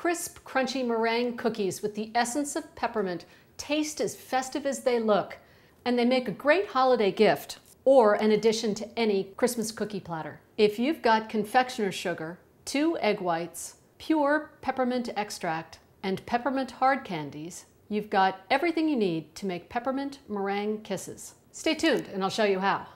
crisp, crunchy meringue cookies with the essence of peppermint taste as festive as they look, and they make a great holiday gift or an addition to any Christmas cookie platter. If you've got confectioner's sugar, 2 egg whites, pure peppermint extract, and peppermint hard candies, you've got everything you need to make peppermint meringue kisses. Stay tuned and I'll show you how.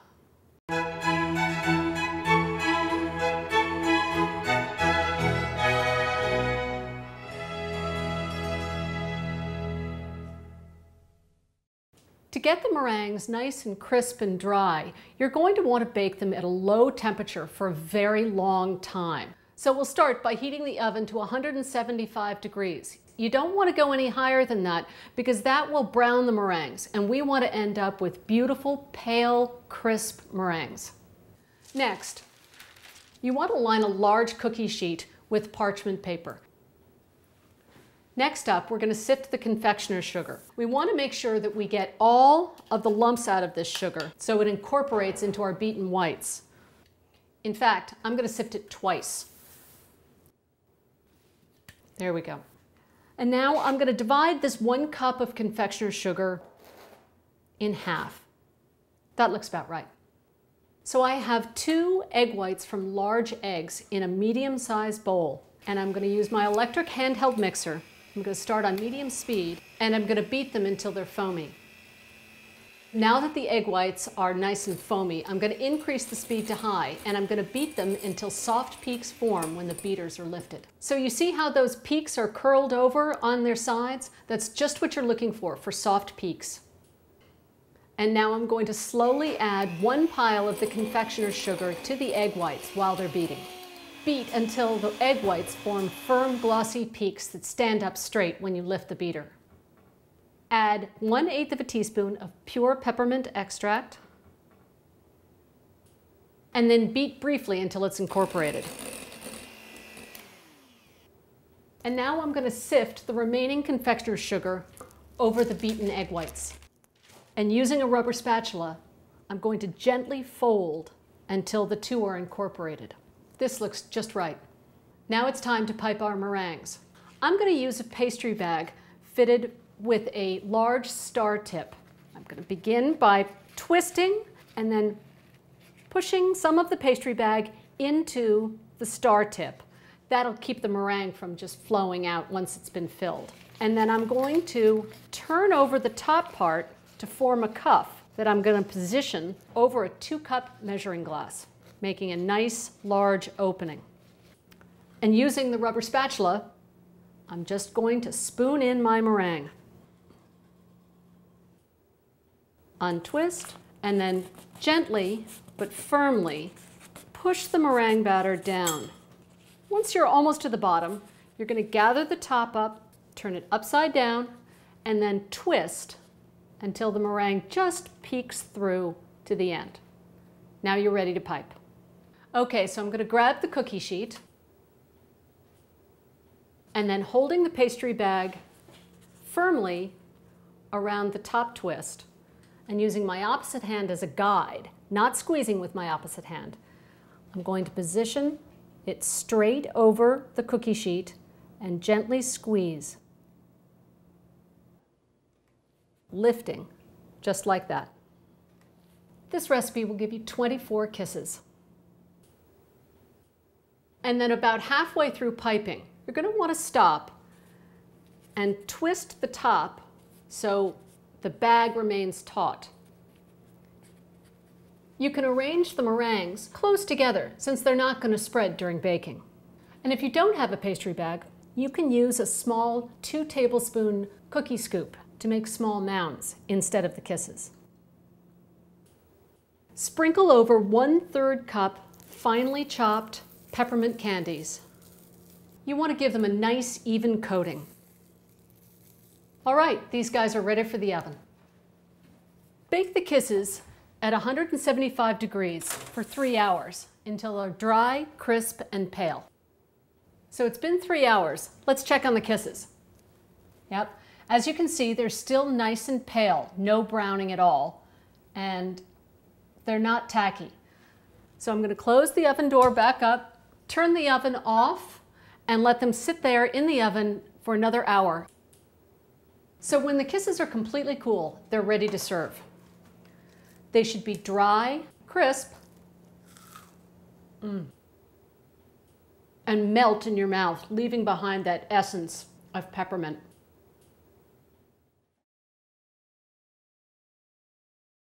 To get the meringues nice and crisp and dry, you're going to want to bake them at a low temperature for a very long time. So we'll start by heating the oven to 175 degrees. You don't want to go any higher than that because that will brown the meringues, and we want to end up with beautiful, pale, crisp meringues. Next, you want to line a large cookie sheet with parchment paper. Next up, we're going to sift the confectioner's sugar. We want to make sure that we get all of the lumps out of this sugar so it incorporates into our beaten whites. In fact, I'm going to sift it twice. There we go. And now I'm going to divide this 1 cup of confectioner's sugar in half. That looks about right. So I have 2 egg whites from large eggs in a medium-sized bowl, and I'm going to use my electric handheld mixer. I'm going to start on medium speed, and I'm going to beat them until they're foamy. Now that the egg whites are nice and foamy, I'm going to increase the speed to high, and I'm going to beat them until soft peaks form when the beaters are lifted. So you see how those peaks are curled over on their sides? That's just what you're looking for soft peaks. And now I'm going to slowly add 1 pile of the confectioner's sugar to the egg whites while they're beating. Beat until the egg whites form firm, glossy peaks that stand up straight when you lift the beater. Add 1/8 of a teaspoon of pure peppermint extract, and then beat briefly until it's incorporated. And now I'm going to sift the remaining confectioner's sugar over the beaten egg whites. And using a rubber spatula, I'm going to gently fold until the 2 are incorporated. This looks just right. Now it's time to pipe our meringues. I'm going to use a pastry bag fitted with a large star tip. I'm going to begin by twisting and then pushing some of the pastry bag into the star tip. That'll keep the meringue from just flowing out once it's been filled. And then I'm going to turn over the top part to form a cuff that I'm going to position over a 2-cup measuring glass, making a nice large opening. And using the rubber spatula, I'm just going to spoon in my meringue. Untwist, and then gently but firmly push the meringue batter down. Once you're almost to the bottom, you're going to gather the top up, turn it upside down, and then twist until the meringue just peeks through to the end. Now you're ready to pipe. Okay, so I'm going to grab the cookie sheet, and then holding the pastry bag firmly around the top twist, and using my opposite hand as a guide, not squeezing with my opposite hand, I'm going to position it straight over the cookie sheet and gently squeeze, lifting just like that. This recipe will give you 24 kisses. And then about halfway through piping, you're going to want to stop and twist the top so the bag remains taut. You can arrange the meringues close together since they're not going to spread during baking. And if you don't have a pastry bag, you can use a small 2-tablespoon cookie scoop to make small mounds instead of the kisses. Sprinkle over 1/3 cup finely chopped peppermint candies. You want to give them a nice even coating. All right, these guys are ready for the oven. Bake the kisses at 175 degrees for 3 hours until they're dry, crisp, and pale. So it's been 3 hours. Let's check on the kisses. Yep, as you can see, they're still nice and pale, no browning at all, and they're not tacky. So I'm going to close the oven door back up, turn the oven off, and let them sit there in the oven for another hour. So when the kisses are completely cool, they're ready to serve. They should be dry, crisp, and melt in your mouth, leaving behind that essence of peppermint.